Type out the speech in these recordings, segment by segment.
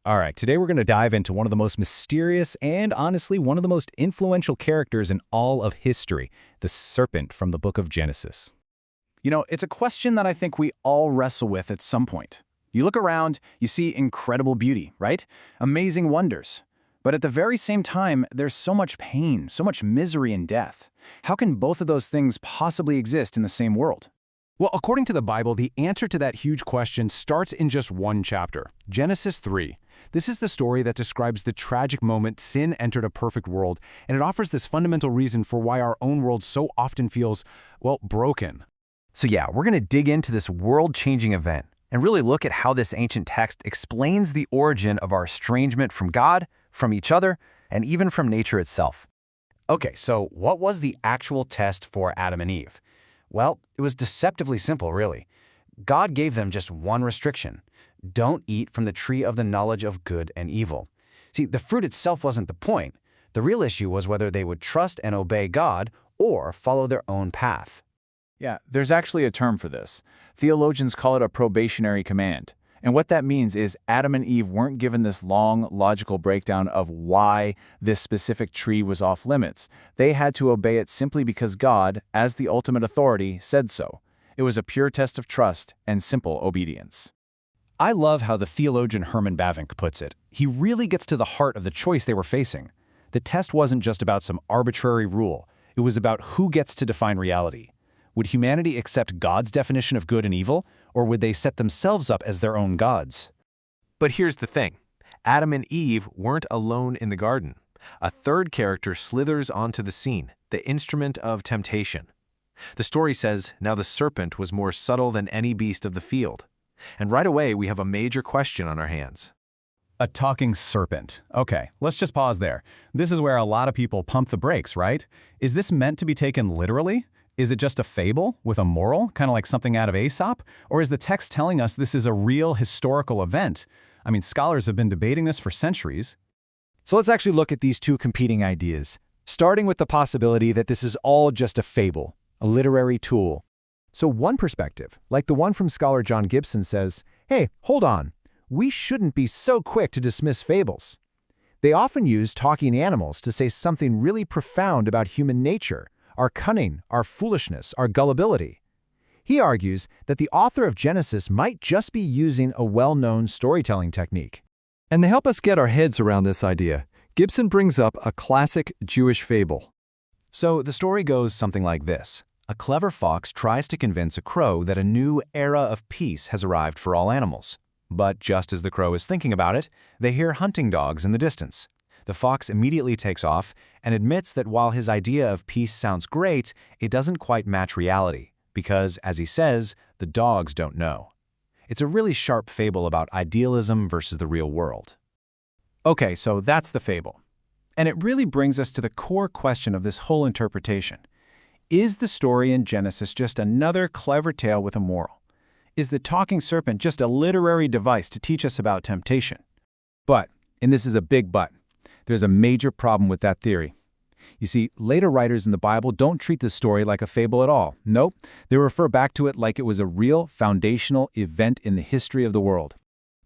All right, today we're going to dive into one of the most mysterious and honestly one of the most influential characters in all of history, the serpent from the book of Genesis. It's a question that I think we all wrestle with at some point. You look around, you see incredible beauty, right? Amazing wonders. But at the very same time, there's so much pain, so much misery and death. How can both of those things possibly exist in the same world? Well, according to the Bible, the answer to that huge question starts in just one chapter, Genesis 3. This is the story that describes the tragic moment sin entered a perfect world, and it offers this fundamental reason for why our own world so often feels, well, broken. So yeah, we're going to dig into this world-changing event and really look at how this ancient text explains the origin of our estrangement from God, from each other, and even from nature itself. Okay, so what was the actual test for Adam and Eve? Well, it was deceptively simple, really. God gave them just one restriction. Don't eat from the tree of the knowledge of good and evil. See, the fruit itself wasn't the point. The real issue was whether they would trust and obey God or follow their own path. Yeah, there's actually a term for this. Theologians call it a probationary command. And what that means is Adam and Eve weren't given this long, logical breakdown of why this specific tree was off limits. They had to obey it simply because God, as the ultimate authority, said so. It was a pure test of trust and simple obedience. I love how the theologian Herman Bavinck puts it. He really gets to the heart of the choice they were facing. The test wasn't just about some arbitrary rule. It was about who gets to define reality. Would humanity accept God's definition of good and evil, or would they set themselves up as their own gods? But here's the thing. Adam and Eve weren't alone in the garden. A third character slithers onto the scene, the instrument of temptation. The story says, now the serpent was more subtle than any beast of the field. And right away, we have a major question on our hands. A talking serpent. Okay, let's just pause there. This is where a lot of people pump the brakes, right? Is this meant to be taken literally? Is it just a fable with a moral, kind of like something out of Aesop? Or is the text telling us this is a real historical event? I mean, scholars have been debating this for centuries. So let's actually look at these two competing ideas, starting with the possibility that this is all just a fable, a literary tool. So one perspective, like the one from scholar John Gibson, says, hey, hold on, we shouldn't be so quick to dismiss fables. They often use talking animals to say something really profound about human nature, our cunning, our foolishness, our gullibility. He argues that the author of Genesis might just be using a well-known storytelling technique. And to help us get our heads around this idea, Gibson brings up a classic Jewish fable. So the story goes something like this. A clever fox tries to convince a crow that a new era of peace has arrived for all animals. But just as the crow is thinking about it, they hear hunting dogs in the distance. The fox immediately takes off and admits that while his idea of peace sounds great, it doesn't quite match reality, because, as he says, the dogs don't know. It's a really sharp fable about idealism versus the real world. Okay, so that's the fable. And it really brings us to the core question of this whole interpretation. Is the story in Genesis just another clever tale with a moral? Is the talking serpent just a literary device to teach us about temptation? But, and this is a big but, there's a major problem with that theory. You see, later writers in the Bible don't treat this story like a fable at all. Nope, they refer back to it like it was a real foundational event in the history of the world.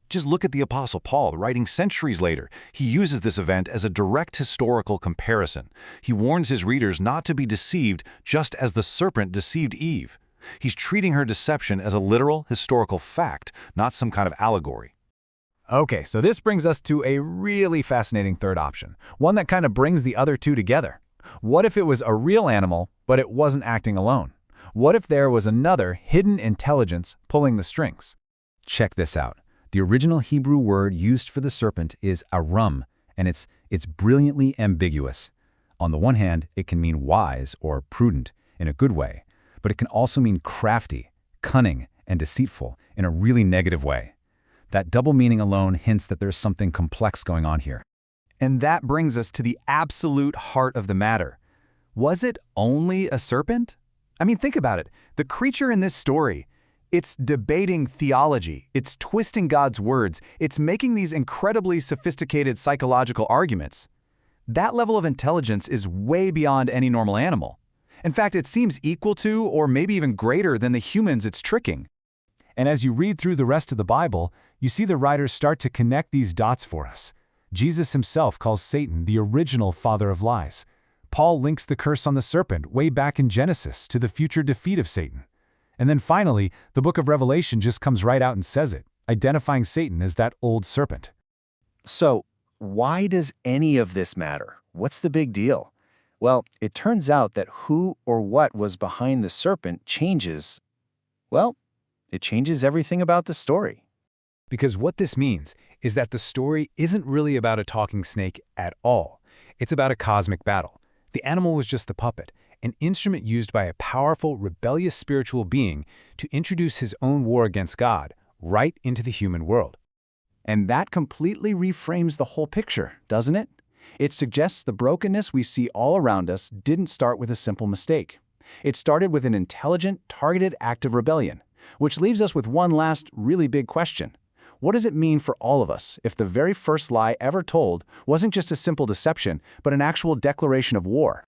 Just look at the Apostle Paul, writing centuries later. He uses this event as a direct historical comparison. He warns his readers not to be deceived just as the serpent deceived Eve. He's treating her deception as a literal historical fact, not some kind of allegory. Okay, so this brings us to a really fascinating third option, one that kind of brings the other two together. What if it was a real animal, but it wasn't acting alone? What if there was another hidden intelligence pulling the strings? Check this out. The original Hebrew word used for the serpent is arum, and it's brilliantly ambiguous. On the one hand, it can mean wise or prudent in a good way, but it can also mean crafty, cunning, and deceitful in a really negative way. That double meaning alone hints that there's something complex going on here. And that brings us to the absolute heart of the matter. Was it only a serpent? I mean, think about it. The creature in this story, it's debating theology, it's twisting God's words, it's making these incredibly sophisticated psychological arguments. That level of intelligence is way beyond any normal animal. In fact, it seems equal to or maybe even greater than the humans it's tricking. And as you read through the rest of the Bible, You see the writers start to connect these dots for us. Jesus himself calls Satan the original father of lies. Paul links the curse on the serpent way back in Genesis to the future defeat of Satan. And then finally, the book of Revelation just comes right out and says it, identifying Satan as that old serpent. So, why does any of this matter? What's the big deal? Well, it turns out that who or what was behind the serpent changes, well, it changes everything about the story. Because what this means is that the story isn't really about a talking snake at all. It's about a cosmic battle. The animal was just the puppet, an instrument used by a powerful, rebellious spiritual being to introduce his own war against God right into the human world. And that completely reframes the whole picture, doesn't it? It suggests the brokenness we see all around us didn't start with a simple mistake. It started with an intelligent, targeted act of rebellion, which leaves us with one last, really big question. What does it mean for all of us if the very first lie ever told wasn't just a simple deception, but an actual declaration of war?